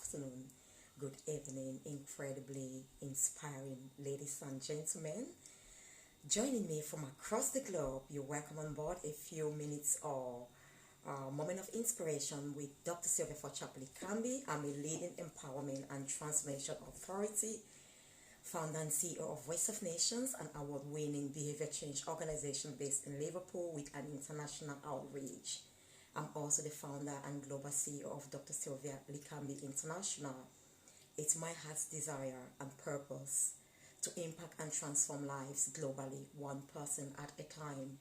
afternoon, good evening, incredibly inspiring ladies and gentlemen. Joining me from across the globe, you're welcome on board a few minutes or moment of inspiration with Dr. Sylvia Forchapli Kambi. I'm a leading empowerment and transformation authority, founder and CEO of Voice of Nations, an award-winning behavior change organization based in Liverpool with an international outreach. I'm also the founder and global CEO of Dr. Sylvia Likambi International. It's my heart's desire and purpose to impact and transform lives globally, one person at a time.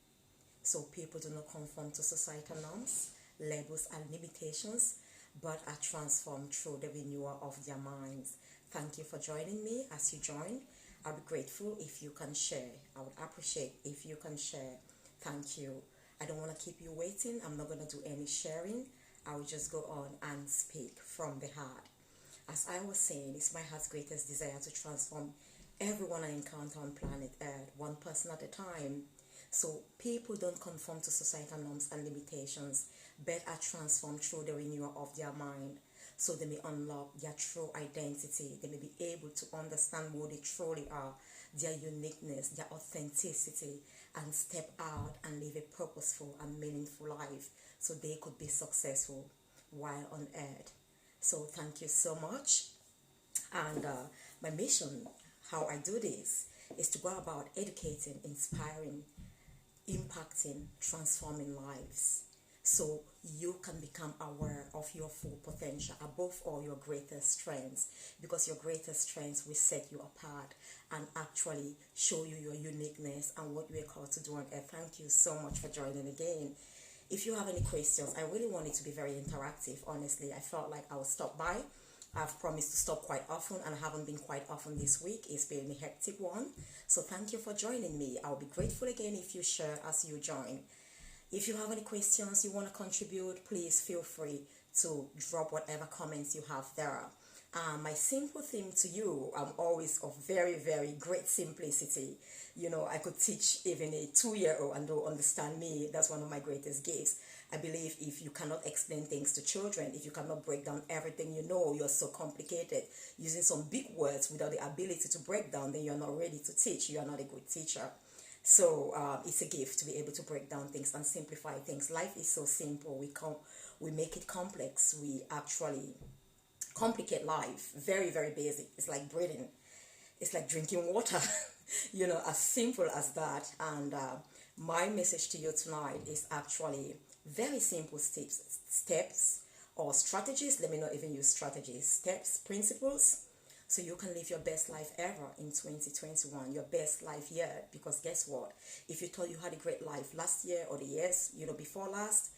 So people do not conform to societal norms, labels, and limitations, but are transformed through the renewal of their minds. Thank you for joining me. As you join, I'll be grateful if you can share. I would appreciate if you can share. Thank you. I don't want to keep you waiting. I'm not going to do any sharing. I will just go on and speak from the heart. As I was saying, it's my heart's greatest desire to transform everyone I encounter on planet Earth, one person at a time. So people don't conform to societal norms and limitations, but are transformed through the renewal of their mind. So they may unlock their true identity. They may be able to understand who they truly are, their uniqueness, their authenticity, and step out and live a purposeful and meaningful life so they could be successful while on earth. So thank you so much. And my mission, how I do this, is to go about educating, inspiring, impacting, transforming lives. So you can become aware of your full potential, above all your greatest strengths, because your greatest strengths will set you apart and actually show you your uniqueness and what you are called to do on earth. Thank you so much for joining again. If you have any questions, I really want it to be very interactive. Honestly, I felt like I would stop by. I've promised to stop quite often, and I haven't been quite often this week. It's been a hectic one. So thank you for joining me. I'll be grateful again if you share as you join. If you have any questions you want to contribute, please feel free to drop whatever comments you have there. My simple theme to you, I'm always of very, very great simplicity. You know, I could teach even a 2-year-old and they'll understand me. That's one of my greatest gifts. I believe if you cannot explain things to children, if you cannot break down everything you know, you're so complicated, using some big words without the ability to break down, then you're not ready to teach. You are not a good teacher. So it's a gift to be able to break down things and simplify things. Life is so simple. We make it complex. We actually complicate life. Very, very basic. It's like breathing. It's like drinking water. You know, as simple as that. And my message to you tonight is actually very simple steps or strategies. Let me not even use strategies. Steps, principles, so you can live your best life ever in 2021, your best life yet. Because guess what? If you thought you had a great life last year or the years, before last,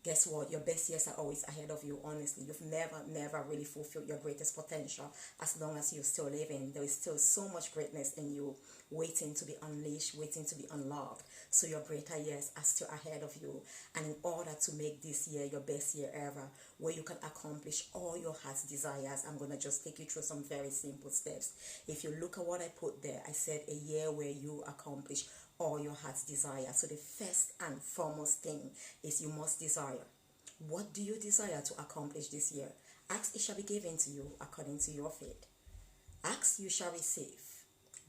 guess what? Your best years are always ahead of you, honestly. You've never really fulfilled your greatest potential. As long as you're still living, there is still so much greatness in you waiting to be unleashed, waiting to be unlocked. So your greater years are still ahead of you. And in order to make this year your best year ever, where you can accomplish all your heart's desires, I'm going to just take you through some very simple steps. If you look at what I put there, I said a year where you accomplish all your heart's desire. So the first and foremost thing is you must desire. What do you desire to accomplish this year? Ask, it shall be given to you according to your faith. Ask, you shall receive.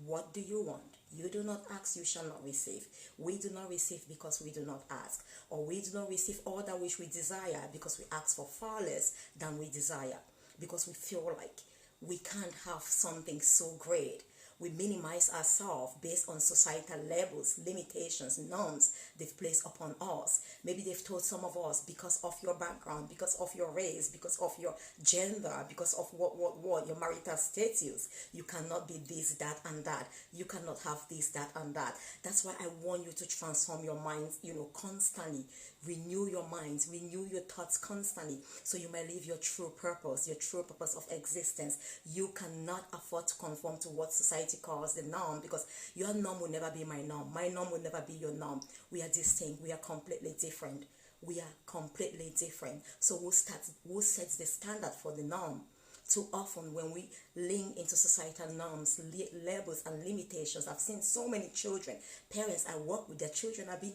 What do you want? You do not ask, you shall not receive. We do not receive because we do not ask. Or we do not receive all that which we desire because we ask for far less than we desire. Because we feel like we can't have something so great. We minimize ourselves based on societal labels, limitations, norms they've placed upon us. Maybe they've told some of us, because of your background, because of your race, because of your gender, because of what, your marital status, you cannot be this, that, and that. You cannot have this, that, and that. That's why I want you to transform your minds, constantly. Renew your minds, renew your thoughts constantly, so you may live your true purpose of existence. You cannot afford to conform to what society calls the norm, because your norm will never be my norm. My norm will never be your norm. We are distinct. We are completely different. We are completely different. So who sets the standard for the norm? Too often when we lean into societal norms, labels, and limitations, I've seen so many children, parents I work with, their children have been,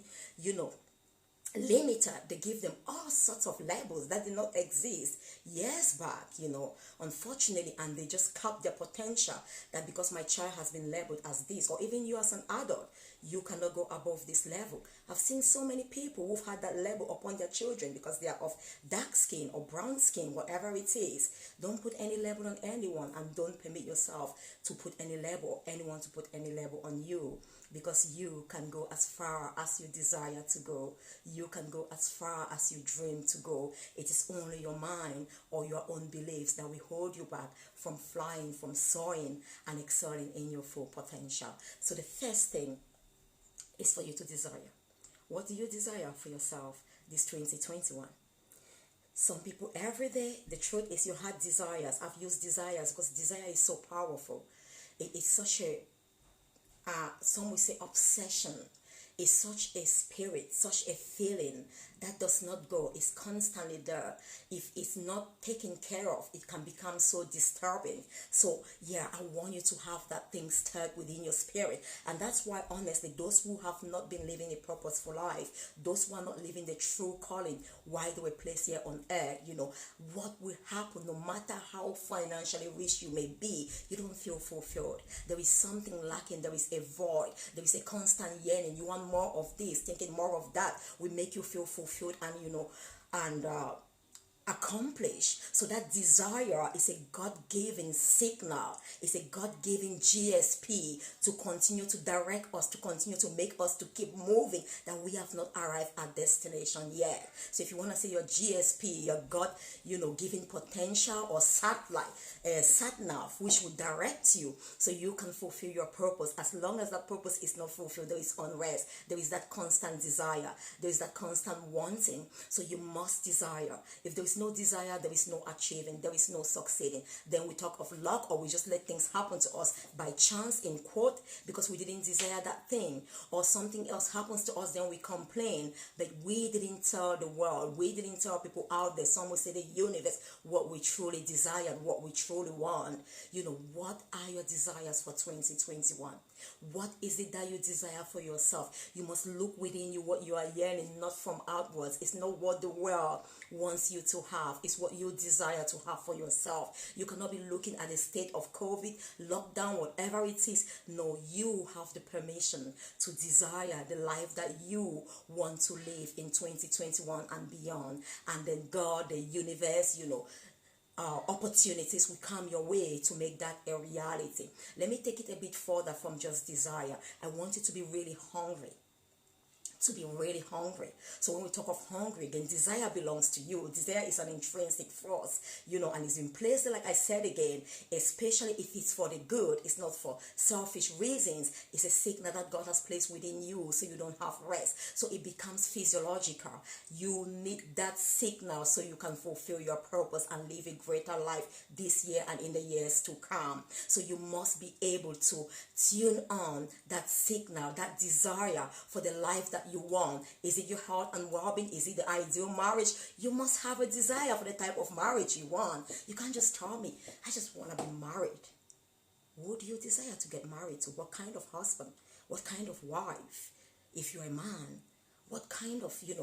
limited. They give them all sorts of labels that did not exist years back, unfortunately, and they just cap their potential, that because my child has been labeled as this, or even you as an adult, you cannot go above this level. I've seen so many people who've had that label upon their children because they are of dark skin or brown skin, whatever it is. Don't put any label on anyone, and don't permit yourself to put any label, or anyone to put any label on you, because you can go as far as you desire to go. You can go as far as you dream to go. It is only your mind or your own beliefs that will hold you back from flying, from soaring, and excelling in your full potential. So the first thing is for you to desire. What do you desire for yourself this 2021? Some people every day, the truth is you had desires. I've used desires because desire is so powerful. It is such a some would say obsession. Is such a spirit, such a feeling that does not go. It's constantly there. If it's not taken care of, it can become so disturbing. So yeah, I want you to have that thing stirred within your spirit. And that's why, honestly, those who have not been living a purposeful life, those who are not living the true calling, why they were placed here on earth, what will happen, no matter how financially rich you may be, you don't feel fulfilled. There is something lacking. There is a void. There is a constant yearning. You want more of this, thinking more of that will make you feel fulfilled and accomplish. So that desire is a God-given signal. It's a God-given GSP to continue to direct us, to continue to make us to keep moving, that we have not arrived at destination yet. So if you want to say your GSP, your God, given potential or satellite, sat-nav, which will direct you so you can fulfill your purpose. As long as that purpose is not fulfilled, there is unrest. There is that constant desire. There is that constant wanting. So you must desire. If there is no desire, there is no achieving, there is no succeeding. Then we talk of luck, or we just let things happen to us by chance, in quote, because we didn't desire that thing, or something else happens to us, then we complain that we didn't tell the world, we didn't tell people out there, some will say the universe, what we truly desire, what we truly want. What are your desires for 2021? What is it that you desire for yourself? You must look within you what you are yearning, not from outwards. It's not what the world wants you to have. It's what you desire to have for yourself. You cannot be looking at the state of COVID, lockdown, whatever it is. No, you have the permission to desire the life that you want to live in 2021 and beyond. And then God, the universe, opportunities will come your way to make that a reality. Let me take it a bit further from just desire. I want you to be really hungry. So when we talk of hungry, again, desire belongs to you. Desire is an intrinsic force, and it's in place, like I said again, especially if it's for the good, it's not for selfish reasons. It's a signal that God has placed within you so you don't have rest. So it becomes physiological. You need that signal so you can fulfill your purpose and live a greater life this year and in the years to come. So you must be able to tune on that signal, that desire for the life that you want. Is it your heart and well-being? Is it the ideal marriage? You must have a desire for the type of marriage you want. You can't just tell me, I just want to be married. Who do you desire to get married to? What kind of husband? What kind of wife? If you're a man, what kind of, you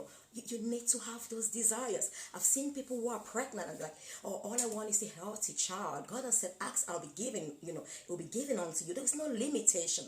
need to have those desires. I've seen people who are pregnant and like, oh, all I want is a healthy child. God has said, ask, I'll be given, it will be given unto you. There's no limitation.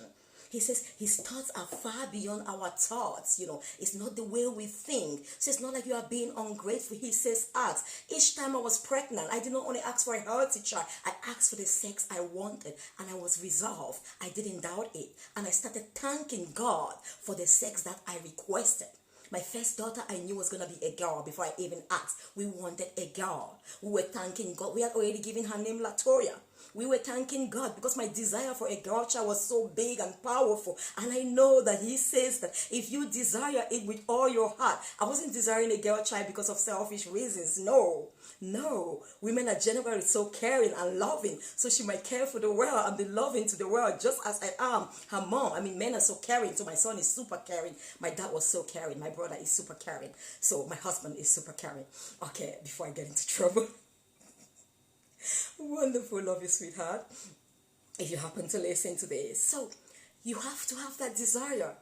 He says his thoughts are far beyond our thoughts. It's not the way we think. So it's not like you are being ungrateful. He says, ask. Each time I was pregnant, I did not only ask for a healthy child. I asked for the sex I wanted, and I was resolved. I didn't doubt it. And I started thanking God for the sex that I requested. My first daughter I knew was going to be a girl before I even asked. We wanted a girl. We were thanking God. We had already given her name Latoria. We were thanking God because my desire for a girl child was so big and powerful. And I know that he says that if you desire it with all your heart. I wasn't desiring a girl child because of selfish reasons. No. Women are generally so caring and loving. So she might care for the world and be loving to the world just as I am her mom. Men are so caring. So my son is super caring. My dad was so caring. My brother is super caring. So my husband is super caring. Okay, before I get into trouble. Wonderful, love you, sweetheart. If you happen to listen to this. So you have to have that desire.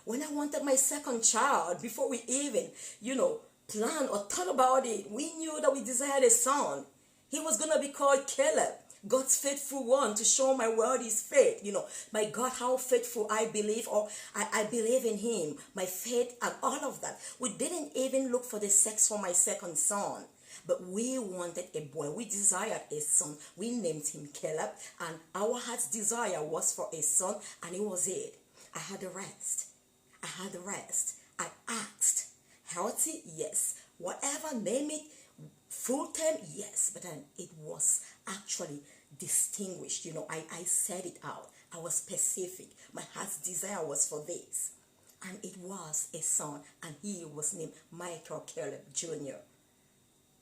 When I wanted my second child, before we even, planned or thought about it, we knew that we desired a son. He was going to be called Caleb, God's faithful one, to show my world his faith. My God, how faithful I believe, or I believe in him, my faith and all of that. We didn't even look for the sex for my second son. But we wanted a boy. We desired a son. We named him Caleb. And our heart's desire was for a son. And it was it. I had the rest. I asked. Healthy? Yes. Whatever, name it. Full term? Yes. But then it was actually distinguished. I said it out. I was specific. My heart's desire was for this. And it was a son. And he was named Michael Caleb Jr.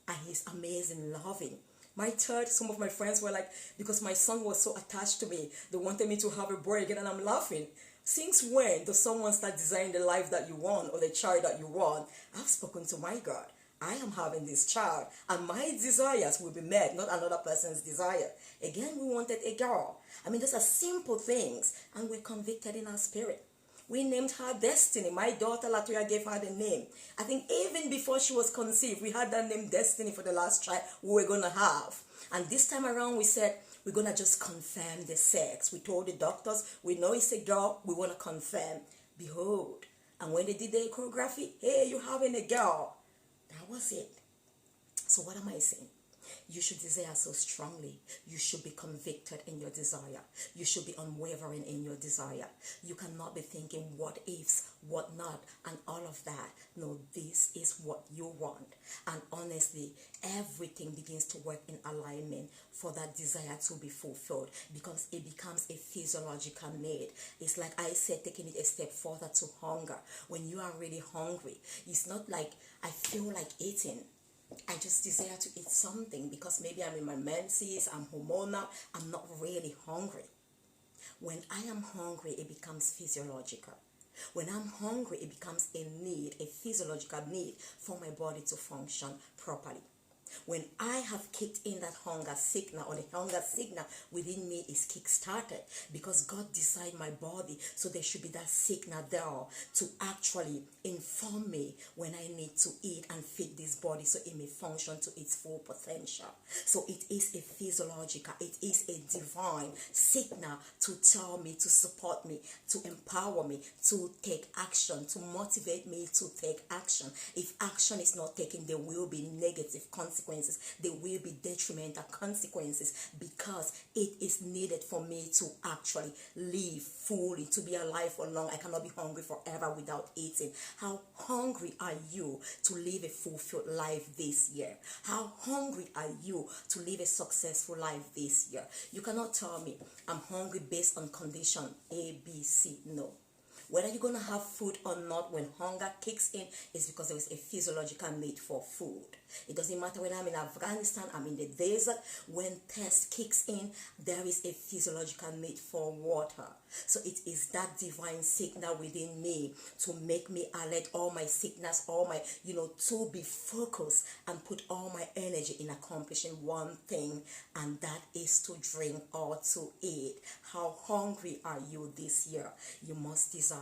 And he's amazing, loving. My third, some of my friends were like, because my son was so attached to me, they wanted me to have a boy again, and I'm laughing. Since when does someone start designing the life that you want or the child that you want? I've spoken to my God. I am having this child, and my desires will be met, not another person's desire. Again, we wanted a girl. Those are simple things, and we're convicted in our spirit. We named her Destiny. My daughter Latoya gave her the name. I think even before she was conceived, we had that name Destiny for the last child we were going to have. And this time around, we said, we're going to just confirm the sex. We told the doctors, we know it's a girl, we want to confirm. Behold. And when they did the echography, hey, you're having a girl. That was it. So what am I saying? You should desire so strongly. You should be convicted in your desire. You should be unwavering in your desire. You cannot be thinking what ifs, what not, and all of that. No, this is what you want. And honestly, everything begins to work in alignment for that desire to be fulfilled, because it becomes a physiological need. It's like I said, taking it a step further to hunger. When you are really hungry, it's not like I feel like eating. I just desire to eat something because maybe I'm in my menses, I'm hormonal, I'm not really hungry. When I am hungry, it becomes physiological. When I'm hungry, it becomes a need, a physiological need for my body to function properly. When I have kicked in that hunger signal, or the hunger signal within me is kick-started, because God designed my body, so there should be that signal there to actually inform me when I need to eat and feed this body so it may function to its full potential. So it is a physiological, it is a divine signal to tell me, to support me, to empower me, to take action, to motivate me to take action. If action is not taken, there will be negative consequences. There will be detrimental consequences, because it is needed for me to actually live fully, to be alive for long. I cannot be hungry forever without eating. How hungry are you to live a fulfilled life this year? How hungry are you to live a successful life this year? You cannot tell me I'm hungry based on condition A, B, C. No. Whether you're going to have food or not, when hunger kicks in, is because there is a physiological need for food. It doesn't matter whether I'm in Afghanistan, I'm in the desert. When thirst kicks in, there is a physiological need for water. So it is that divine signal within me to make me alert, all my signals, all my, to be focused and put all my energy in accomplishing one thing, and that is to drink or to eat. How hungry are you this year? You must desire.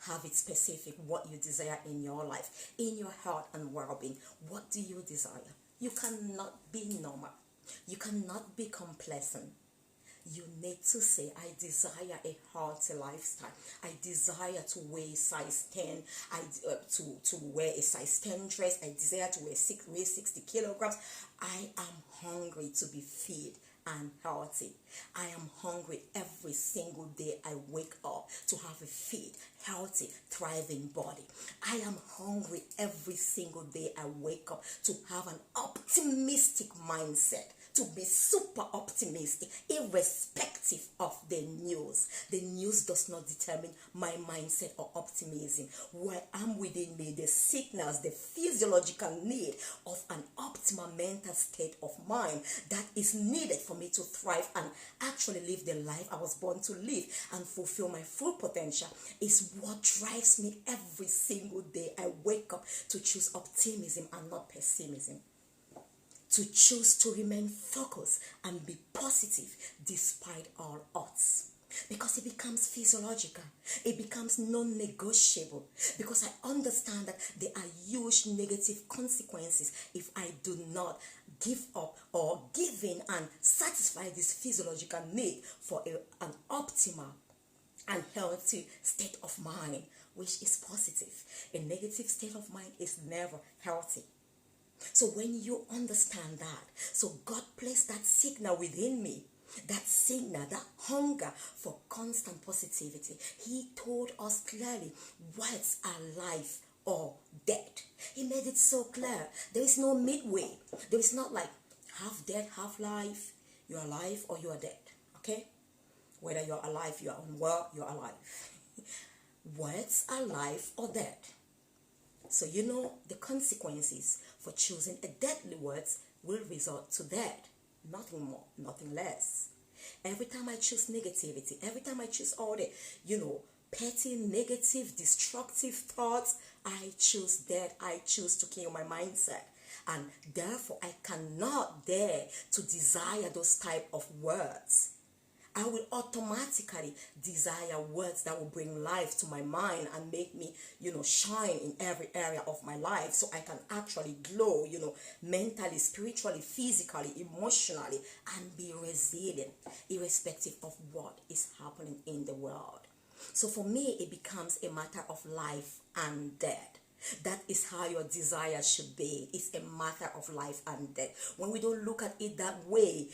Have it specific, what you desire in your life, in your health and well-being. What do you desire? You cannot be normal. You cannot be complacent. You need to say, I desire a healthy lifestyle. I desire to wear size 10. To wear a size 10 dress. I desire to weigh 60 kilograms. I am hungry to be fit and healthy. I am hungry every single day I wake up to have a fit, healthy, thriving body. I am hungry every single day I wake up to have an optimistic mindset, to be super optimistic, irrespective of the news. The news does not determine my mindset or optimism. Where I'm within me, the signals, the physiological need of an optimal mental state of mind that is needed for me to thrive and actually live the life I was born to live and fulfill my full potential is what drives me every single day I wake up to choose optimism and not pessimism. To choose to remain focused and be positive despite all odds. because it becomes physiological, it becomes non-negotiable, because I understand that there are huge negative consequences if I do not give up or give in and satisfy this physiological need for an optimal and healthy state of mind, which is positive. A negative state of mind is never healthy. So when you understand that, so God placed that signal within me, that signal, that hunger for constant positivity. He told us clearly, words are life or death. He made it so clear. There is no midway. There is not like half dead, half life. You're alive or you're dead. Okay? Whether you're alive, you're unwell, you're alive. Words are life or death. So you know the consequences for choosing a deadly words will result to death. Nothing more, nothing less. Every time I choose negativity, every time I choose all the, petty, negative, destructive thoughts, I choose death. I choose to kill my mindset. And therefore, I cannot dare to desire those type of words. I will automatically desire words that will bring life to my mind and make me, shine in every area of my life, so I can actually glow, mentally, spiritually, physically, emotionally, and be resilient, irrespective of what is happening in the world. So for me, it becomes a matter of life and death. That is how your desire should be. It's a matter of life and death. When we don't look at it that way,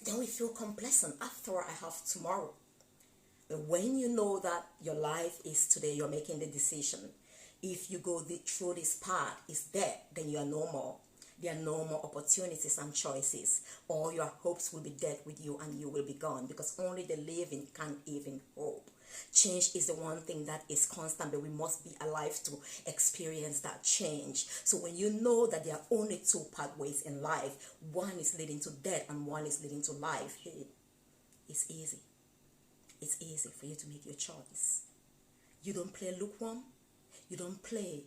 then we feel complacent. After all, I have tomorrow. But when you know that your life is today, you're making the decision. If you go through this path, it's dead, then you are no more. There are no more opportunities and choices. All your hopes will be dead with you and you will be gone, because only the living can even hope. Change is the one thing that is constant, but we must be alive to experience that change. So when you know that there are only two pathways in life, one is leading to death and one is leading to life, hey, it's easy. It's easy for you to make your choice. You don't play lukewarm. You don't play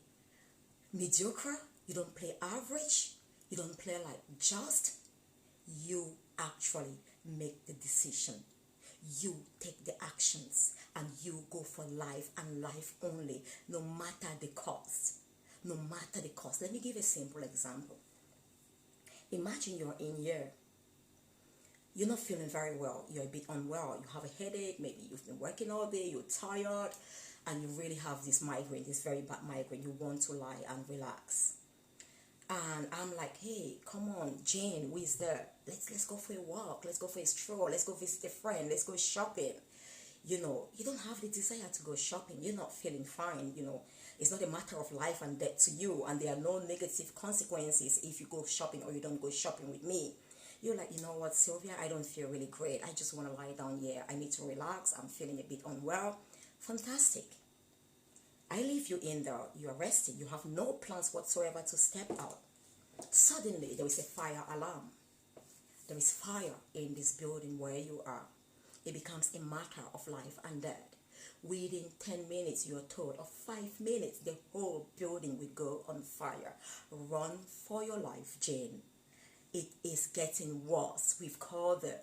mediocre. You don't play average. You don't play like just. You actually make the decision. You take the actions and you go for life and life only, no matter the cost. No matter the cost. Let me give a simple example. Imagine you're in here. You're not feeling very well. You're a bit unwell. You have a headache. Maybe you've been working all day. You're tired. And you really have this migraine, this very bad migraine. You want to lie and relax. And I'm like, hey, come on, Jane, who is there? Let's go for a walk. Let's go for a stroll. Let's go visit a friend. Let's go shopping. You don't have the desire to go shopping. You're not feeling fine. It's not a matter of life and death to you. And there are no negative consequences if you go shopping or you don't go shopping with me. You're like, you know what, Sylvia, I don't feel really great. I just want to lie down here. I need to relax. I'm feeling a bit unwell. Fantastic. I leave you in there. You're resting. You have no plans whatsoever to step out. Suddenly, there is a fire alarm. There is fire in this building where you are. It becomes a matter of life and death. Within 10 minutes, you're told, or 5 minutes, the whole building will go on fire. Run for your life, Jane. It is getting worse. We've called the,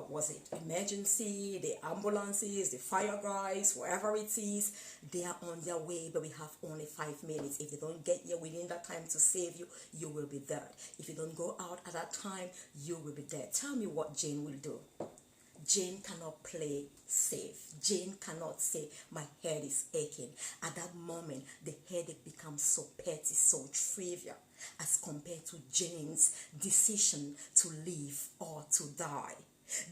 was it emergency, the ambulances, the fire guys, wherever it is, they are on their way, but we have only 5 minutes. If they don't get here within that time to save you, you will be dead. If you don't go out at that time, you will be dead. Tell me what Jane will do. Jane cannot play safe. Jane cannot say, my head is aching. At that moment, the headache becomes so petty, so trivial, as compared to Jane's decision to live or to die.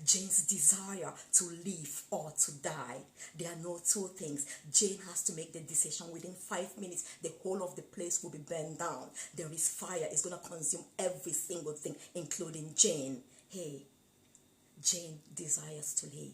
Jane's desire to live or to die. There are no two things. Jane has to make the decision within 5 minutes. The whole of the place will be burned down. There is fire. It's going to consume every single thing, including Jane. Hey, Jane desires to live.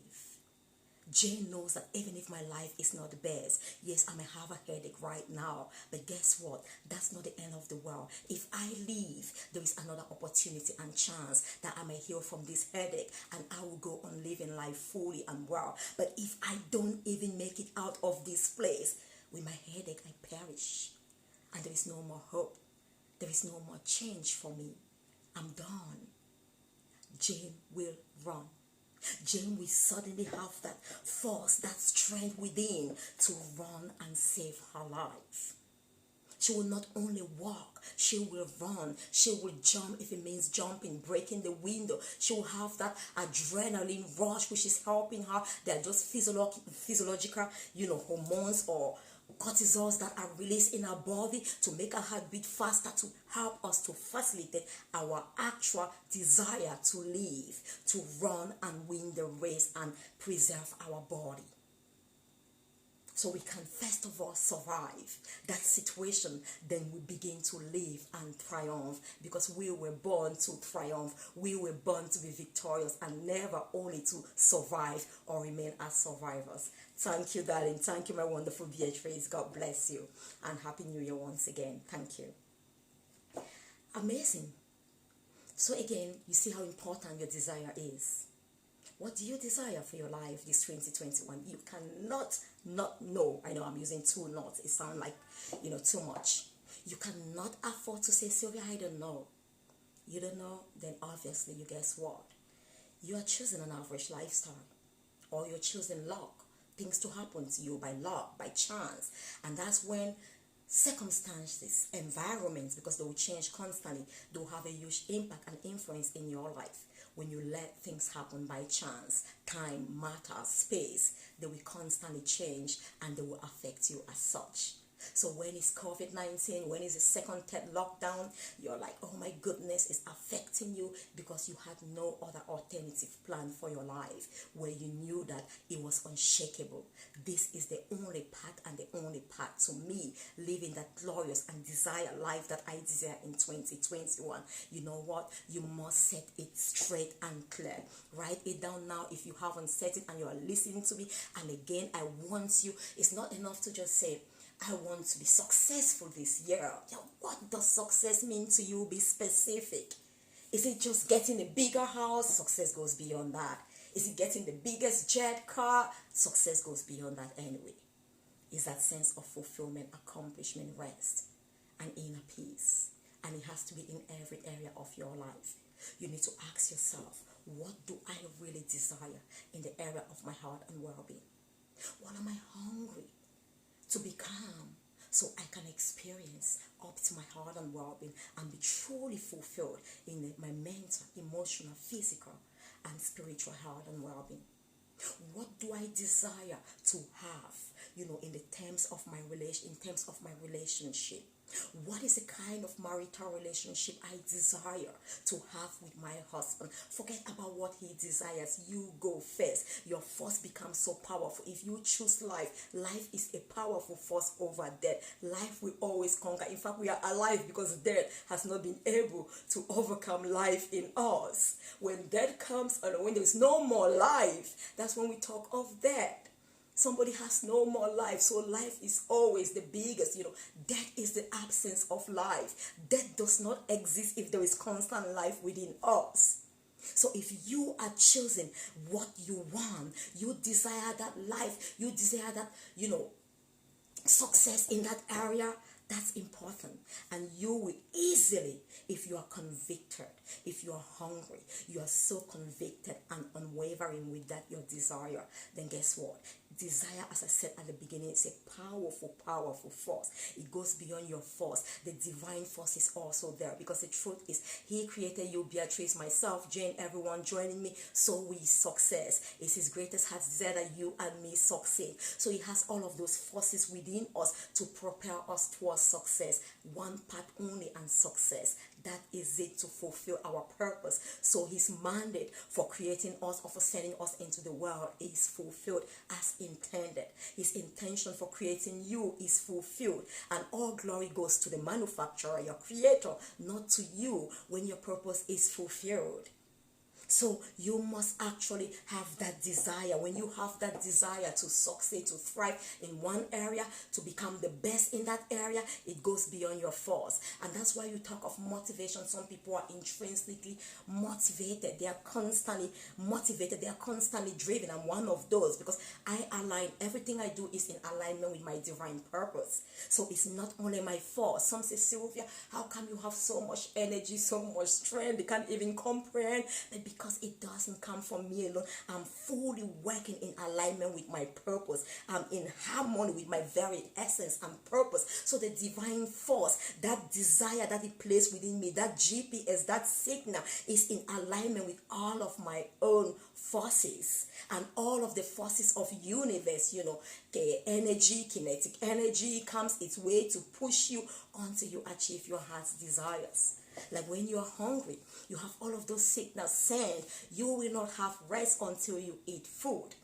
Jane knows that even if my life is not the best, yes, I may have a headache right now, but guess what? That's not the end of the world. If I leave, there is another opportunity and chance that I may heal from this headache and I will go on living life fully and well. But if I don't even make it out of this place, with my headache, I perish. And there is no more hope. There is no more change for me. I'm done. Jane will run Jane will suddenly have that force, that strength within to run and save her life. She will not only walk, she will run, she will jump if it means jumping, breaking the window. She will have that adrenaline rush which is helping her. They are just physiological, hormones or cortisols that are released in our body to make our heart beat faster, to help us to facilitate our actual desire to live, to run and win the race and preserve our body. So we can first of all survive that situation, then we begin to live and triumph, because we were born to triumph. We were born to be victorious and never only to survive or remain as survivors. Thank you, darling. Thank you, my wonderful Beatrice. God bless you. And Happy New Year once again. Thank you. Amazing. So again, you see how important your desire is. What do you desire for your life this 2021? You cannot not know. I know I'm using two nots. It sounds like, too much. You cannot afford to say, Sylvia, I don't know. You don't know? Then obviously, you guess what? You are choosing an average lifestyle. Or you're choosing luck. Things to happen to you by luck, by chance. And that's when circumstances, environments, because they will change constantly, they will have a huge impact and influence in your life. When you let things happen by chance, time, matter, space, they will constantly change and they will affect you as such. So when it's COVID-19, when it's a second, third lockdown, you're like, oh my goodness, it's affecting you because you had no other alternative plan for your life, where you knew that it was unshakable. This is the only path and the only path to me living that glorious and desired life that I desire in 2021. You know what? You must set it straight and clear. Write it down now if you haven't set it and you are listening to me. And again, I want you, it's not enough to just say, I want to be successful this year. What does success mean to you? Be specific. Is it just getting a bigger house? Success goes beyond that. Is it getting the biggest jet car? Success goes beyond that anyway. Is that sense of fulfillment, accomplishment, rest, and inner peace. And it has to be in every area of your life. You need to ask yourself, what do I really desire in the area of my heart and well-being? What am I hungry to become, so I can experience up to my heart and well-being and be truly fulfilled in my mental, emotional, physical, and spiritual health and well-being? What do I desire to have, in the terms of my relationship? What is the kind of marital relationship I desire to have with my husband? Forget about what he desires. You go first. Your force becomes so powerful. If you choose life, life is a powerful force over death. Life will always conquer. In fact, we are alive because death has not been able to overcome life in us. When death comes and when there's no more life, that's when we talk of death. Somebody has no more life, so life is always the biggest. Death is the absence of life. Death does not exist if there is constant life within us. So if you are choosing what you want, you desire that life, you desire that, success in that area, that's important. And you will easily, if you are convicted, if you are hungry, you are so convicted and unwavering with that your desire, then guess what? Desire, as I said at the beginning, is a powerful, powerful force. It goes beyond your force. The divine force is also there, because the truth is, he created you, Beatrice, myself, Jane, everyone joining me, so we success. It's his greatest heart's desire that you and me succeed. So he has all of those forces within us to propel us towards success. One path only, and success. That is it, to fulfill our purpose. So his mandate for creating us or for sending us into the world is fulfilled as intended. His intention for creating you is fulfilled. And all glory goes to the manufacturer, your creator, not to you, when your purpose is fulfilled. So you must actually have that desire. When you have that desire to succeed, to thrive in one area, to become the best in that area, it goes beyond your force. And that's why you talk of motivation. Some people are intrinsically motivated. They are constantly motivated. They are constantly driven. I'm one of those, because I align. Everything I do is in alignment with my divine purpose. So it's not only my force. Some say, Sylvia, how come you have so much energy, so much strength? They can't even comprehend. because it doesn't come from me alone. I'm fully working in alignment with my purpose. I'm in harmony with my very essence and purpose. So the divine force, that desire that it placed within me, that GPS, that signal is in alignment with all of my own forces and all of the forces of universe. The energy, kinetic energy comes its way to push you until you achieve your heart's desires. Like when you are hungry, you have all of those signals saying you will not have rest until you eat food.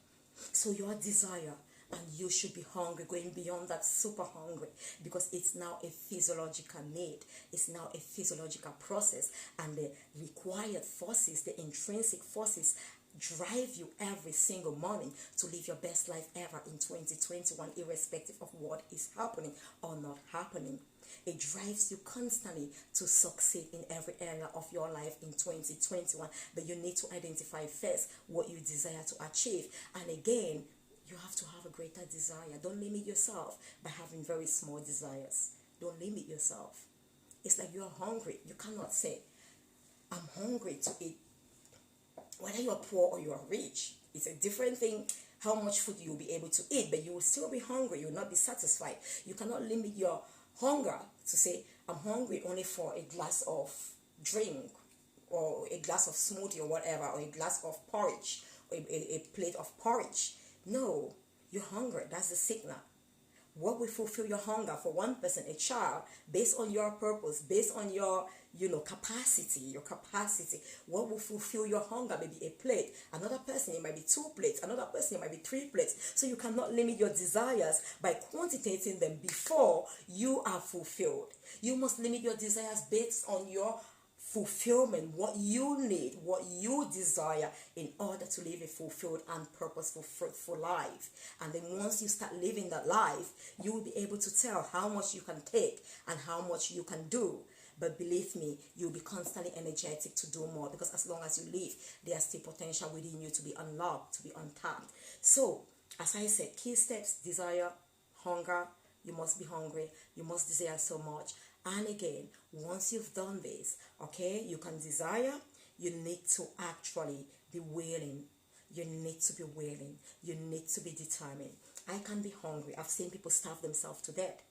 So your desire, and you should be hungry, going beyond that super hungry, because it's now a physiological need. It's now a physiological process, and the required forces, the intrinsic forces, drive you every single morning to live your best life ever in 2021, irrespective of what is happening or not happening. It drives you constantly to succeed in every area of your life in 2021. But you need to identify first what you desire to achieve. And again, you have to have a greater desire. Don't limit yourself by having very small desires. Don't limit yourself. It's like you're hungry. You cannot say, I'm hungry to eat. Whether you are poor or you are rich, it's a different thing how much food you'll be able to eat, but you will still be hungry. You will not be satisfied. You cannot limit your hunger to say, I'm hungry only for a glass of drink or a glass of smoothie or whatever, or a glass of porridge, or a plate of porridge. No, you're hungry. That's the signal. What will fulfill your hunger? For one person, a child, based on your purpose, based on your capacity, what will fulfill your hunger? Maybe a plate. Another person, it might be 2 plates. Another person, it might be 3 plates. So you cannot limit your desires by quantitating them before you are fulfilled. You must limit your desires based on your fulfillment, what you need, what you desire in order to live a fulfilled and purposeful, fruitful life. And then once you start living that life, you will be able to tell how much you can take and how much you can do. But believe me, you'll be constantly energetic to do more, because as long as you live, there's still potential within you to be unlocked, to be untapped. So, as I said, key steps: desire, hunger. You must be hungry. You must desire so much. And again, once you've done this, okay, you can desire. You need to actually be willing. You need to be willing. You need to be determined. I can be hungry. I've seen people starve themselves to death.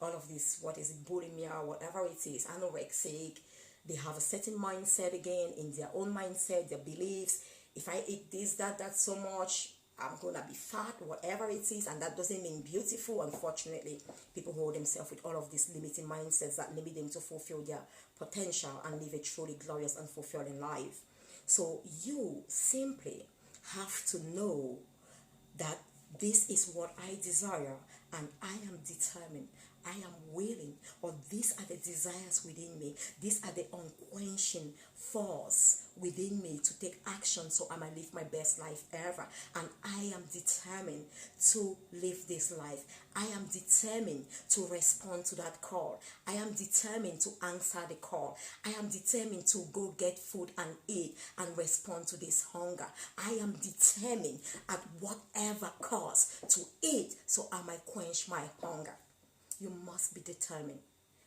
All of this, what is it, bulimia, whatever it is, anorexic. They have a certain mindset again, in their own mindset, their beliefs. If I eat this, that so much, I'm gonna be fat, whatever it is, and that doesn't mean beautiful. Unfortunately, people hold themselves with all of these limiting mindsets that limit them to fulfill their potential and live a truly glorious and fulfilling life. So you simply have to know that this is what I desire, and I am determined, I am willing, or these are the desires within me, these are the unquenching force within me to take action so I might live my best life ever. And I am determined to live this life. I am determined to respond to that call. I am determined to answer the call. I am determined to go get food and eat and respond to this hunger. I am determined at whatever cost to eat so I might quench my hunger. You must be determined.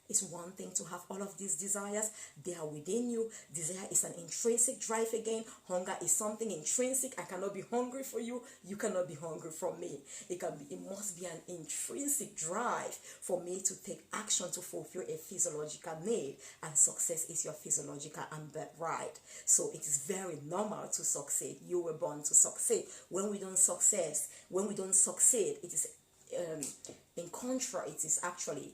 It's one thing to have all of these desires. They are within you. Desire is an intrinsic drive again. Hunger is something intrinsic. I cannot be hungry for you. You cannot be hungry for me. It must be an intrinsic drive for me to take action to fulfill a physiological need. And success is your physiological and birthright. So it is very normal to succeed. You were born to succeed. When we don't succeed, it is actually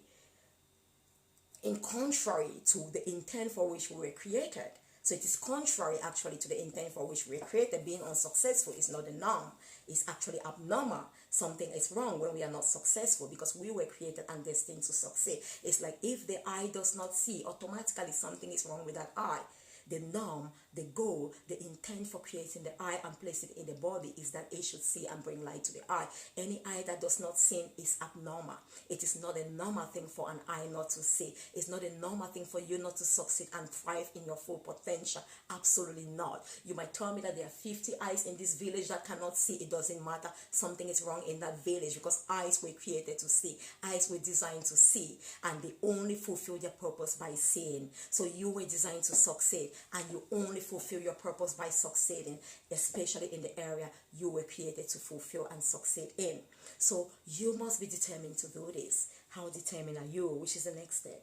in contrary to the intent for which we were created. So it is contrary actually to the intent for which we were created. Being unsuccessful is not the norm. It's actually abnormal. Something is wrong when we are not successful, because we were created and destined to succeed. It's like if the eye does not see, automatically something is wrong with that eye. The norm, the goal, the intent for creating the eye and placing it in the body is that it should see and bring light to the eye. Any eye that does not see is abnormal. It is not a normal thing for an eye not to see. It's not a normal thing for you not to succeed and thrive in your full potential. Absolutely not. You might tell me that there are 50 eyes in this village that cannot see. It doesn't matter. Something is wrong in that village, because eyes were created to see. Eyes were designed to see, and they only fulfill their purpose by seeing. So you were designed to succeed. and you only fulfill your purpose by succeeding, especially in the area you were created to fulfill and succeed in. So you must be determined to do this. How determined are you? Which is the next step.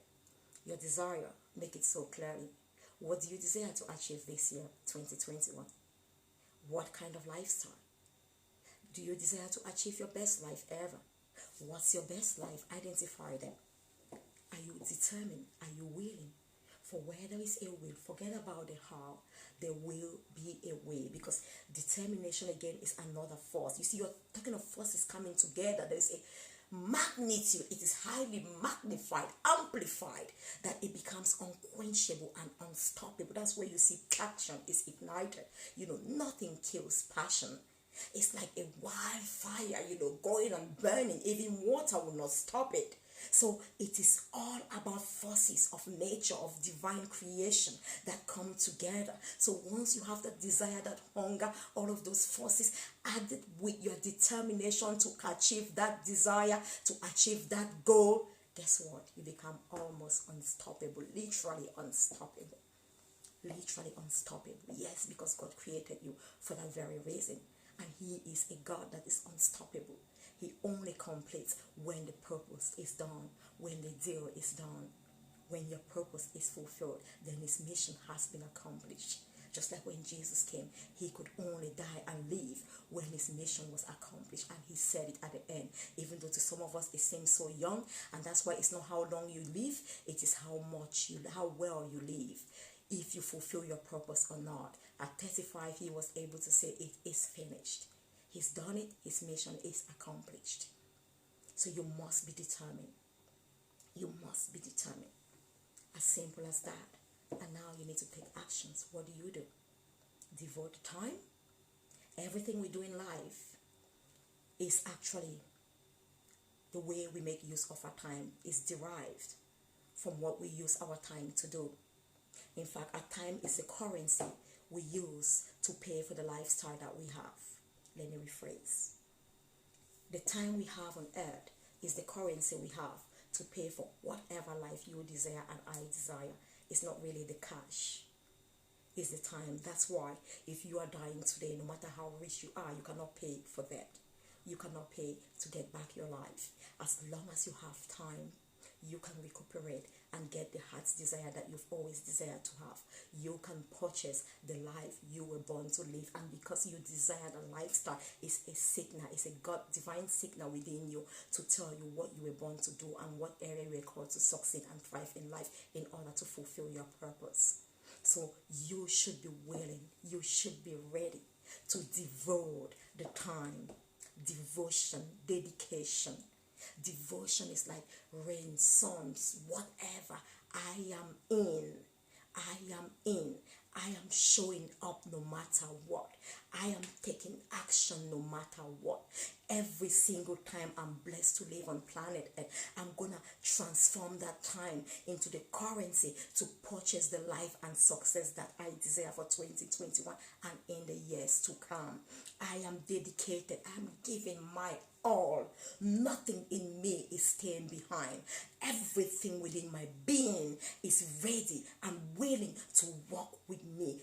Your desire. Make it so clearly. What do you desire to achieve this year, 2021? What kind of lifestyle? Do you desire to achieve your best life ever? What's your best life? Identify them. Are you determined? Are you willing? For where there is a will, forget about the how. There will be a way, because determination again is another force. You see, you're talking of forces coming together. There is a magnitude. It is highly magnified, amplified, that it becomes unquenchable and unstoppable. That's where you see passion is ignited. Nothing kills passion. It's like a wildfire, going and burning. Even water will not stop it. So it is all about forces of nature, of divine creation that come together. So once you have that desire, that hunger, all of those forces added with your determination to achieve that desire, to achieve that goal, guess what? You become almost unstoppable, literally unstoppable. Literally unstoppable. Yes, because God created you for that very reason. And He is a God that is unstoppable. He only completes when the purpose is done, when the deal is done. When your purpose is fulfilled, then His mission has been accomplished. Just like when Jesus came, He could only die and live when His mission was accomplished. And He said it at the end. Even though to some of us it seems so young, and that's why it's not how long you live, it is how well you live. If you fulfill your purpose or not. At 35, He was able to say, it is finished. He's done it. His mission is accomplished. So you must be determined. You must be determined. As simple as that. And now you need to take actions. What do? Devote time. Everything we do in life is actually the way we make use of our time is derived from what we use our time to do. In fact, our time is a currency we use to pay for the lifestyle that we have. Let me rephrase. The time we have on earth is the currency we have to pay for whatever life you desire and I desire. It's not really the cash. It's the time. That's why if you are dying today, no matter how rich you are, you cannot pay for that. You cannot pay to get back your life. As long as you have time, you can recuperate and get the heart's desire that you've always desired to have. You can purchase the life you were born to live. And because you desire the lifestyle, it's a signal, it's a God divine signal within you to tell you what you were born to do and what area you were called to succeed and thrive in life in order to fulfill your purpose. So you should be willing, you should be ready to devote the time, devotion, dedication. Devotion is like rain, suns, whatever. I am in. I am showing up no matter what. I am taking action no matter what. Every single time I'm blessed to live on planet Earth, I'm gonna transform that time into the currency to purchase the life and success that I desire for 2021 and in the years to come. I am dedicated. I'm giving my all. Nothing in me is staying behind. Everything within my being is ready and willing to work with me,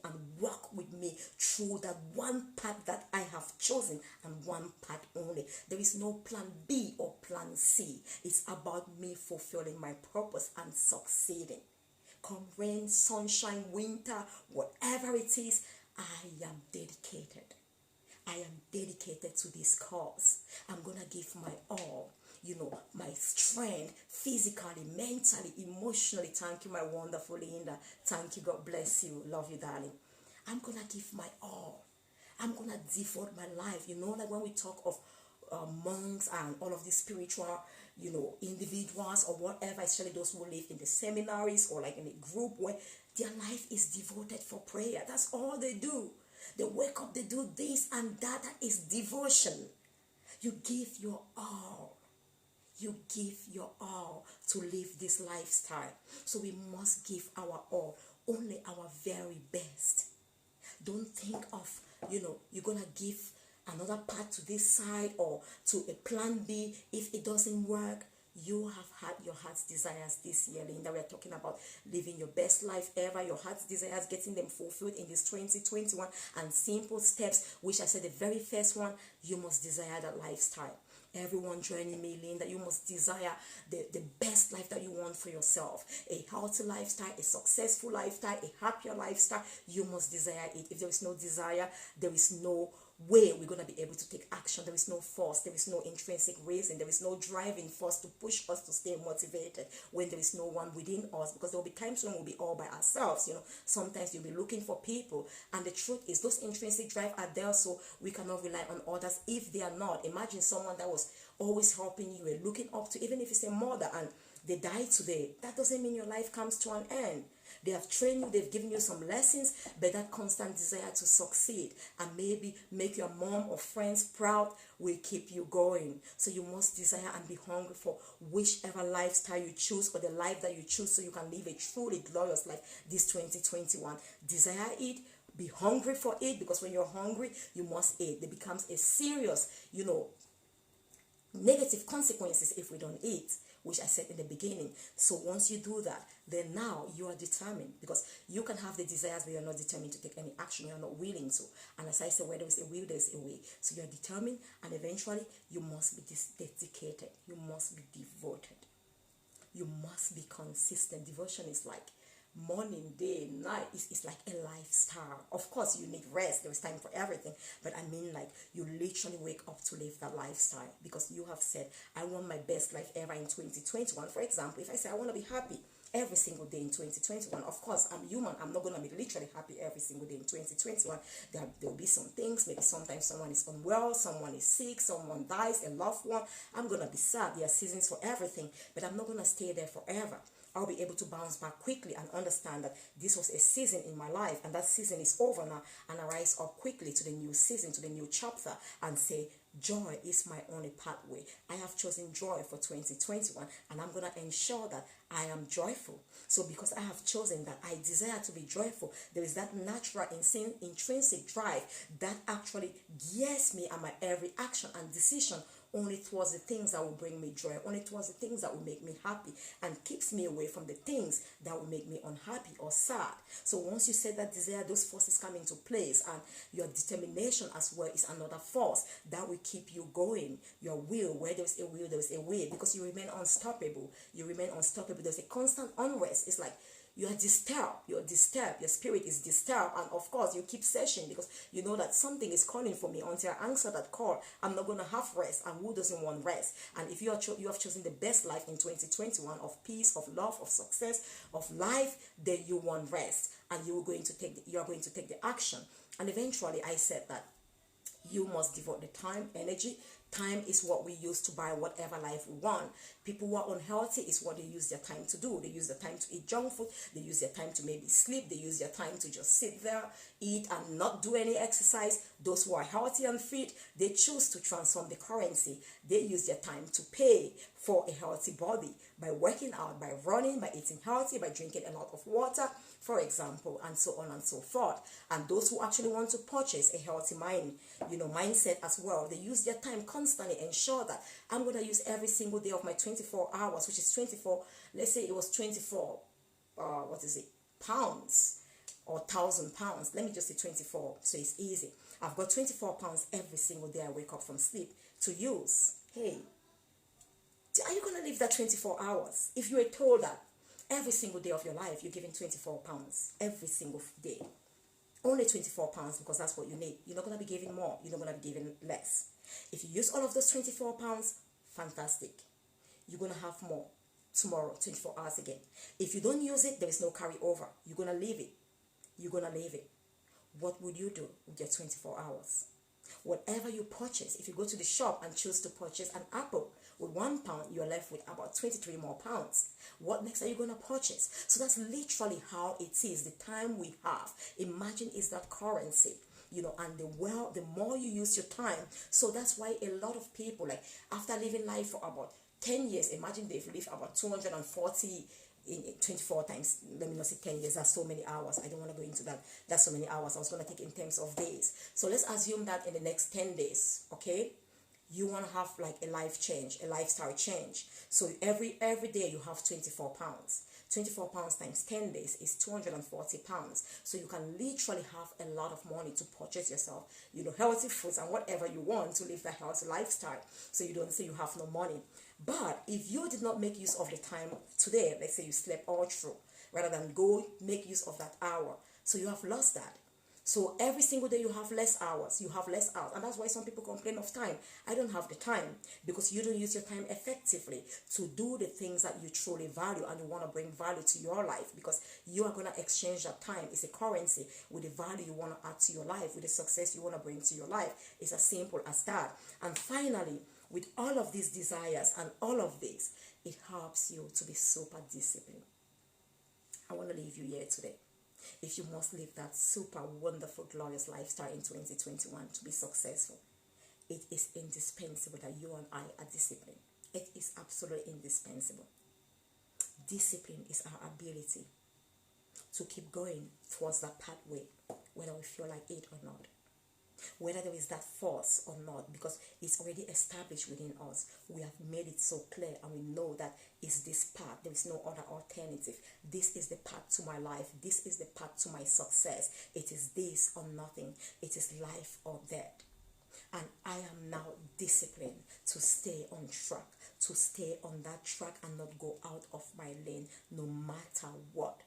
and work with me through that one path that I have chosen and one path only. There is no plan B or plan C. It's about me fulfilling my purpose and succeeding. Come rain, sunshine, winter, whatever it is, I am dedicated. I am dedicated to this cause. I'm going to give my all, my strength, physically, mentally, emotionally. Thank you, my wonderful Linda. Thank you. God bless you. Love you, darling. I'm going to give my all. I'm going to devote my life. Like when we talk of monks and all of these spiritual, individuals or whatever, especially those who live in the seminaries or like in a group where their life is devoted for prayer. That's all they do. They wake up, they do this and that. That is devotion. You give your all. You give your all to live this lifestyle. So we must give our all, only our very best. Don't think of, you're going to give another part to this side or to a plan B if it doesn't work. you have had your heart's desires this year, Linda. We are talking about living your best life ever, your heart's desires, getting them fulfilled in this 2021, and simple steps, which I said the very first one, you must desire that lifestyle. Everyone joining me, Linda, you must desire the best life that you want for yourself. A healthy lifestyle, a successful lifestyle, a happier lifestyle. You must desire it. If there is no desire, there is no way we're going to be able to take action. There is no force, there is no intrinsic reason, there is no driving force to push us to stay motivated when there is no one within us, because there will be times when we'll be all by ourselves. Sometimes you'll be looking for people, and the truth is those intrinsic drive are there, so we cannot rely on others if they are not. Imagine someone that was always helping you and looking up to, even if it's a mother, and they die today. That doesn't mean your life comes to an end. They have trained you, they've given you some lessons, but that constant desire to succeed and maybe make your mom or friends proud will keep you going. So you must desire and be hungry for whichever lifestyle you choose, or the life that you choose, so you can live a truly glorious life this 2021. Desire it, be hungry for it, because when you're hungry, you must eat. It becomes a serious, negative consequences if we don't eat, which I said in the beginning. So once you do that, then now you are determined, because you can have the desires, but you're not determined to take any action. You're not willing to. And as I said, where there is a will, there is a way. So you're determined, and eventually you must be dedicated. You must be devoted. You must be consistent. Devotion is like morning, day, night. It's like a lifestyle. Of course, you need rest. There is time for everything. But I mean, like, you literally wake up to live that lifestyle, because you have said, I want my best life ever in 2021. For example, if I say I want to be happy every single day in 2021, of course, I'm human. I'm not going to be literally happy every single day in 2021. There will be some things. Maybe sometimes someone is unwell, someone is sick, someone dies, a loved one. I'm going to be sad. There are seasons for everything, but I'm not going to stay there forever. I'll be able to bounce back quickly and understand that this was a season in my life, and that season is over now, and I rise up quickly to the new season, to the new chapter, and say, joy is my only pathway. I have chosen joy for 2021, and I'm going to ensure that I am joyful. So because I have chosen that, I desire to be joyful, there is that natural, intrinsic drive that actually gears me and my every action and decision only towards the things that will bring me joy, only towards the things that will make me happy, and keeps me away from the things that will make me unhappy or sad. So once you set that desire, those forces come into place, and your determination as well is another force that will keep you going. Your will, where there's a will, there's a way, because you remain unstoppable. You remain unstoppable. There's a constant unrest. It's like you are disturbed, your spirit is disturbed, and of course you keep searching, because you know that something is calling for me. Until I answer that call, I'm not going to have rest, and who doesn't want rest? And if you have chosen the best life in 2021 of peace, of love, of success, of life, then you want rest, and you are going to take the action. And eventually I said that you must devote the time, energy. Time is what we use to buy whatever life we want. People who are unhealthy is what they use their time to do. They use their time to eat junk food. They use their time to maybe sleep. They use their time to just sit there, eat, and not do any exercise. Those who are healthy and fit, they choose to transform the currency. They use their time to pay for a healthy body by working out, by running, by eating healthy, by drinking a lot of water, for example, and so on and so forth. And those who actually want to purchase a healthy mindset as well, they use their time constantly, ensure that I'm going to use every single day of my 24 hours, which is 24, let's say it was 24, pounds or 1,000 pounds. Let me just say 24, so it's easy. I've got 24 pounds every single day I wake up from sleep to use. Hey, are you going to live that 24 hours? If you were told that every single day of your life you're giving 24 pounds every single day, only 24 pounds, because that's what you need. You're not going to be giving more. You're not going to be giving less. If you use all of those 24 pounds, fantastic. You're going to have more tomorrow, 24 hours again. If you don't use it, there is no carryover. You're going to leave it. You're going to leave it. What would you do with your 24 hours? Whatever you purchase, if you go to the shop and choose to purchase an apple with £1, you're left with about 23 more pounds. What next are you going to purchase? So that's literally how it is. The time we have, imagine, is that currency. And the more you use your time. So that's why a lot of people, like, after living life for about 10 years, imagine they've lived about 240 in 24 times. Let me not say 10 years. That's so many hours. I don't want to go into that. That's so many hours. I was going to take in terms of days. So let's assume that in the next 10 days, okay, You want to have like a life change, a lifestyle change. So every day you have 24 pounds. 24 pounds times 10 days is 240 pounds. So you can literally have a lot of money to purchase yourself, healthy foods and whatever you want to live that healthy lifestyle. So you don't say you have no money. But if you did not make use of the time today, let's say you slept all through, rather than go make use of that hour, so you have lost that. So every single day you have less hours, and that's why some people complain of time. I don't have the time, because you don't use your time effectively to do the things that you truly value and you want to bring value to your life, because you are going to exchange that time. It's a currency with the value you want to add to your life, with the success you want to bring to your life. It's as simple as that. And finally, with all of these desires and all of this, it helps you to be super disciplined. I want to leave you here today. If you must live that super wonderful, glorious lifestyle in 2021 to be successful, it is indispensable that you and I are disciplined. It is absolutely indispensable. Discipline is our ability to keep going towards that pathway, whether we feel like it or not, whether there is that force or not, because it's already established within us. We have made it so clear, and we know that it's this path. There is no other alternative. This is the path to my life. This is the path to my success. It is this or nothing. It is life or death. And I am now disciplined to stay on track, to stay on that track and not go out of my lane no matter what.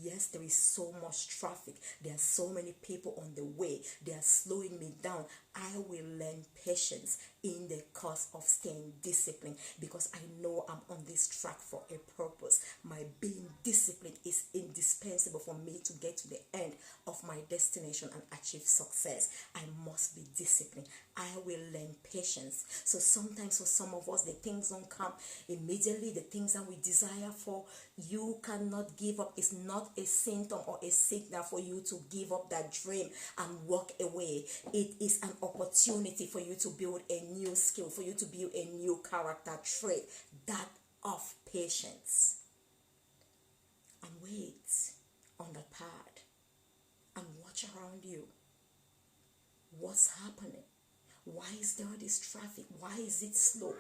Yes, there is so much traffic. There are so many people on the way. They are slowing me down. I will learn patience in the course of staying disciplined, because I know I'm on this track for a purpose. My being disciplined is indispensable for me to get to the end of my destination and achieve success. I must be disciplined. I will learn patience. So sometimes for some of us, the things don't come immediately. The things that we desire for, you cannot give up. It's not a symptom or a signal for you to give up that dream and walk away. It is an opportunity for you to build a new skill, for you to build a new character trait, that of patience. And wait on the path and watch around you. What's happening? Why is there this traffic? Why is it slow?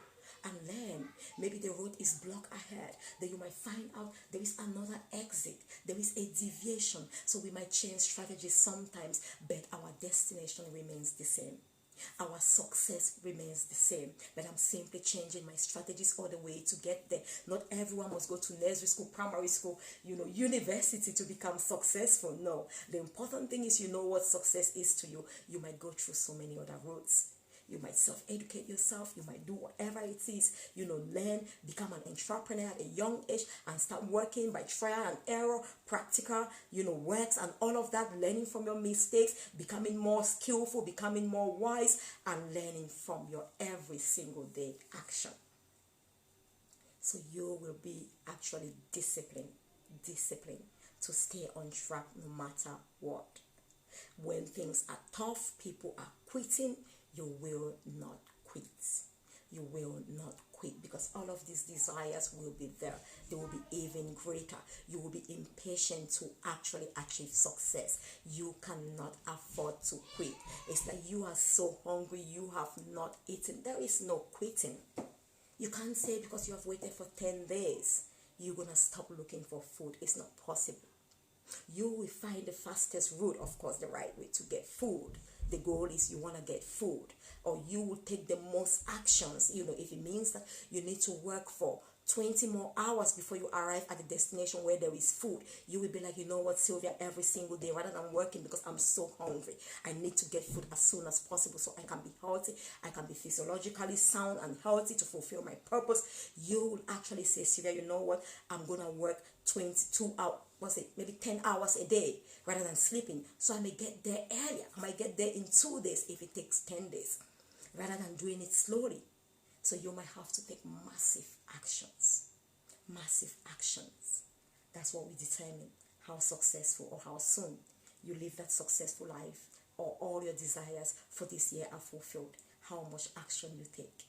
And learn. Maybe the road is blocked ahead. Then you might find out there is another exit. There is a deviation. So we might change strategies sometimes, but our destination remains the same. Our success remains the same, but I'm simply changing my strategies all the way to get there. Not everyone must go to nursery school, primary school, university to become successful. No, the important thing is you know what success is to you. You might go through so many other routes. You might self-educate yourself. You might do whatever it is, learn, become an entrepreneur at a young age and start working by trial and error, practical, works and all of that, learning from your mistakes, becoming more skillful, becoming more wise, and learning from your every single day action. So you will be actually disciplined to stay on track no matter what. When things are tough, people are quitting, you will not quit. You will not quit, because all of these desires will be there. They will be even greater. You will be impatient to actually achieve success. You cannot afford to quit. It's like you are so hungry, you have not eaten. There is no quitting. You can't say because you have waited for 10 days, you're going to stop looking for food. It's not possible. You will find the fastest route, of course, the right way to get food. The goal is you want to get food, or you will take the most actions. If it means that you need to work for 20 more hours before you arrive at the destination where there is food, you will be like, you know what, Sylvia, every single day, rather than working because I'm so hungry, I need to get food as soon as possible so I can be healthy, I can be physiologically sound and healthy to fulfill my purpose. You will actually say, Sylvia, you know what, I'm going to work 22 hours, maybe 10 hours a day rather than sleeping, so I may get there earlier. I might get there in 2 days if it takes 10 days, rather than doing it slowly. So you might have to take massive actions. That's what we determine how successful or how soon you live that successful life, or all your desires for this year are fulfilled. How much action you take.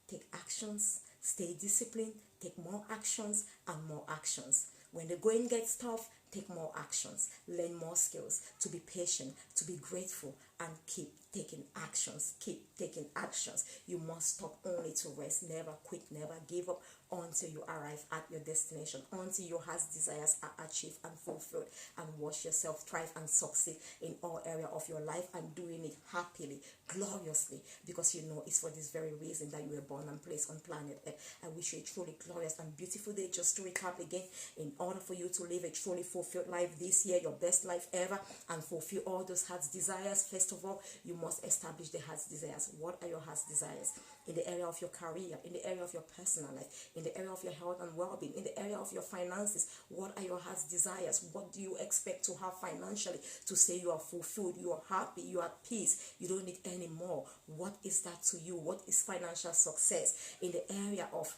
Take actions, stay disciplined, take more actions and more actions. When the going gets tough, take more actions, learn more skills, to be patient, to be grateful, and keep taking actions. Keep taking actions. You must stop only to rest. Never quit, never give up until you arrive at your destination, until your heart's desires are achieved and fulfilled, and watch yourself thrive and succeed in all areas of your life, and doing it happily, gloriously, because you know it's for this very reason that you were born and placed on planet Earth. I wish you a truly glorious and beautiful day. Just to recap again, in order for you to live a truly fulfilled life this year, your best life ever, and fulfill all those heart's desires, first of all, you must establish the heart's desires. What are your heart's desires? In the area of your career, in the area of your personal life, in the area of your health and well-being, in the area of your finances, what are your heart's desires? What do you expect to have financially to say you are fulfilled, you are happy, you are at peace, you don't need any more? What is that to you? What is financial success? In the area of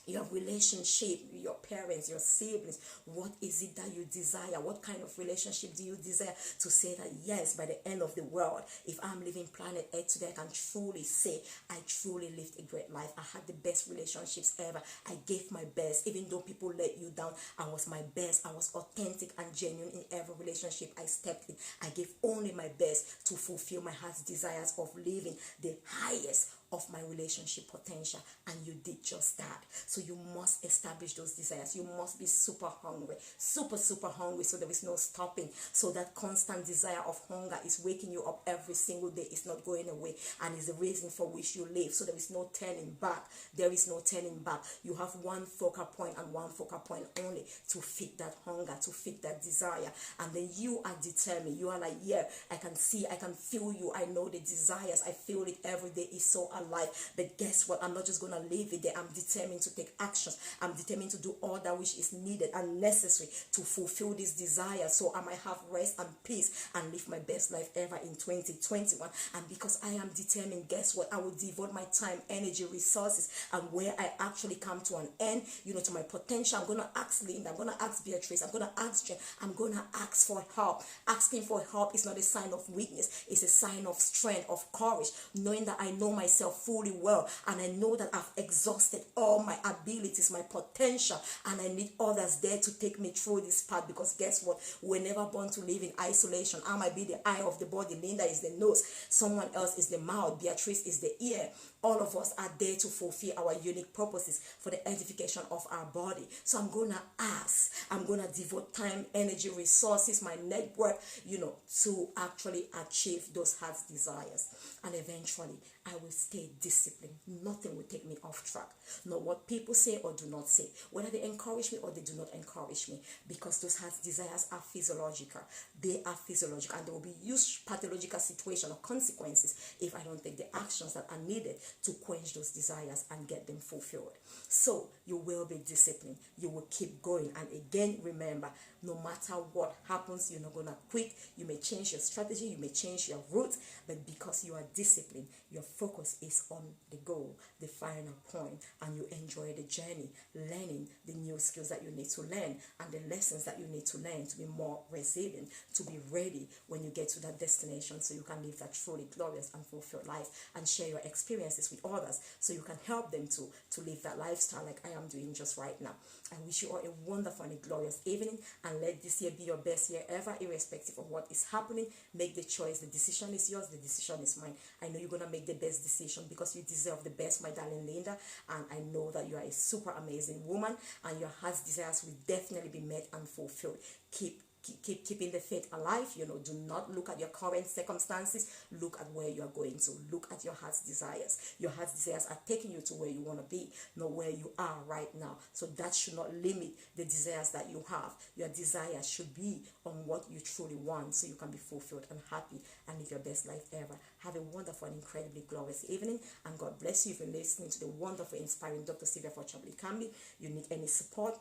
your relationship, your parents, your siblings, what is it that you desire? What kind of relationship do you desire to say that yes, by the end of the world, if I'm living planet Earth today, I can truly say I truly lived a great life. I had the best relationships ever. I gave my best. Even though people let you down, I was my best. I was authentic and genuine in every relationship I stepped in. I gave only my best to fulfill my heart's desires of living the highest of my relationship potential, and you did just that. So you must establish those desires. You must be super hungry, super hungry, so there is no stopping. So that constant desire of hunger is waking you up every single day. It's not going away, and is the reason for which you live. So there is no turning back. There is no turning back. You have one focal point and one focal point only to feed that hunger, to feed that desire, and then you are determined. You are like, yeah, I can see, I can feel you. I know the desires. I feel it every day. It's so alive. But guess what? I'm not just gonna leave it there. I'm determined to take actions. I'm determined to do all that which is needed and necessary to fulfill this desire, so I might have rest and peace and live my best life ever in 2021. And because I am determined, guess what? I will devote my time, energy, resources, and where I actually come to an end, to my potential. I'm gonna ask Linda, I'm gonna ask Beatrice, I'm gonna ask Jen, I'm gonna ask for help. Asking for help is not a sign of weakness. It's a sign of strength, of courage, knowing that I know myself fully well, and I know that I've exhausted all my abilities, my potential, and I need others there to take me through this path. Because guess what? We're never born to live in isolation. I might be the eye of the body, Linda is the nose, someone else is the mouth, Beatrice is the ear. All of us are there to fulfill our unique purposes for the edification of our body. So I'm gonna ask, I'm gonna devote time, energy, resources, my network, to actually achieve those heart's desires. And eventually I will stay disciplined. Nothing will take me off track. Not what people say or do not say, whether they encourage me or they do not encourage me, because those heart's desires are physiological. They are physiological, and there will be huge pathological situation or consequences if I don't take the actions that are needed to quench those desires and get them fulfilled. So you will be disciplined. You will keep going. And again, remember, no matter what happens, you're not going to quit. You may change your strategy, you may change your route, but because you are disciplined, your focus is on the goal, the final point, and you enjoy the journey, learning the new skills that you need to learn and the lessons that you need to learn to be more resilient, to be ready when you get to that destination, so you can live that truly glorious and fulfilled life and share your experiences with others, so you can help them to live that lifestyle like I am doing just right now. I wish you all a wonderful and glorious evening, and let this year be your best year ever, irrespective of what is happening. Make the choice. The decision is yours. The decision is mine. I know you're going to make the best decision, because you deserve the best, my darling Linda, and I know that you are a super amazing woman, and your heart's desires will definitely be met and fulfilled. Keeping the faith alive. Do not look at your current circumstances. Look at where you are going to. Look at your heart's desires. Your heart's desires are taking you to where you want to be, not where you are right now. So that should not limit the desires that you have. Your desires should be on what you truly want, so you can be fulfilled and happy and live your best life ever. Have a wonderful and incredibly glorious evening, and God bless you if you're listening to the wonderful, inspiring Dr. Sylvia Forchabli-Cambi. You need any support,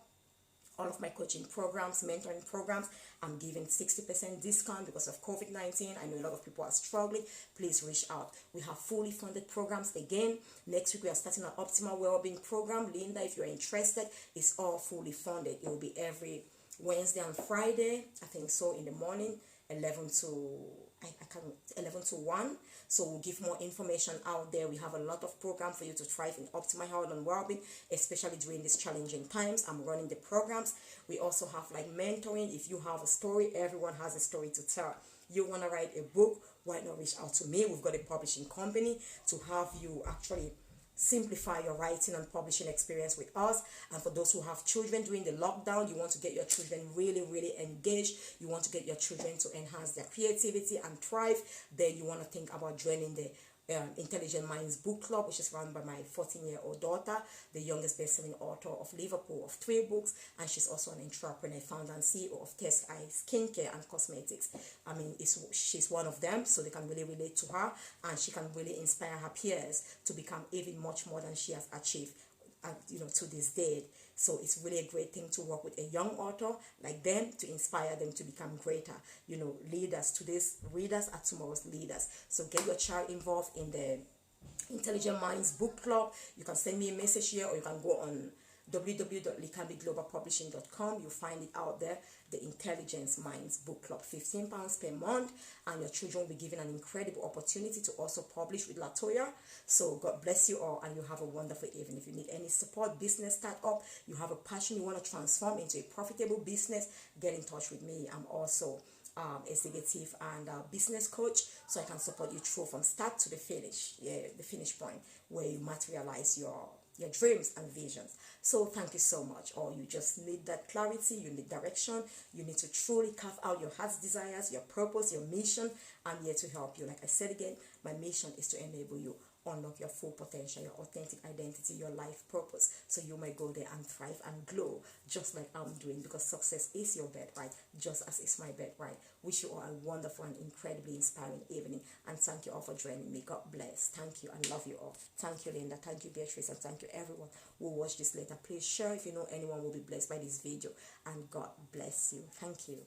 all of my coaching programs, mentoring programs, I'm giving 60% discount because of COVID-19. I know a lot of people are struggling. Please reach out. We have fully funded programs. Again, next week we are starting our Optimal Wellbeing program. Linda, if you're interested, it's all fully funded. It will be every Wednesday and Friday, I think so, in the morning, 11 to I can 11 to 1. So we'll give more information out there. We have a lot of program for you to thrive in optimal health and well-being, especially during these challenging times. I'm running the programs. We also have like mentoring. If you have a story, everyone has a story to tell. You want to write a book, why not reach out to me? We've got a publishing company to have you actually simplify your writing and publishing experience with us. And for those who have children during the lockdown, you want to get your children really engaged, you want to get your children to enhance their creativity and thrive, then you want to think about joining the Intelligent Minds Book Club, which is run by my 14-year-old daughter, the youngest best-selling author of Liverpool of 3 books, and she's also an entrepreneur, founder and CEO of Test Eye Skincare and Cosmetics. I mean, she's one of them, so they can really relate to her, and she can really inspire her peers to become even much more than she has achieved, to this day. So it's really a great thing to work with a young author like them, to inspire them to become greater, leaders. Today's readers are tomorrow's leaders. So get your child involved in the Intelligent Minds Book Club. You can send me a message here, or you can go on www.likambiglobalpublishing.com. You'll find it out there, the Intelligent Minds Book Club. £15 per month, and your children will be given an incredible opportunity to also publish with Latoya. So God bless you all, and you have a wonderful evening. If you need any support, business startup, you have a passion you want to transform into a profitable business, get in touch with me. I'm also executive and business coach, so I can support you through from start to the finish, the finish point where you materialize your dreams and visions. So thank you so much. Or you just need that clarity, you need direction, you need to truly carve out your heart's desires, your purpose, your mission. I'm here to help you. Like I said again, my mission is to enable you unlock your full potential, your authentic identity, your life purpose, so you may go there and thrive and glow just like I'm doing, because success is your birthright, just as is my birthright. Wish you all a wonderful and incredibly inspiring evening, and thank you all for joining me. God bless. Thank you. I love you all. Thank you, Linda. Thank you, Beatrice, and thank you everyone who will watch this later. Please share if you know anyone will be blessed by this video, and God bless you. Thank you.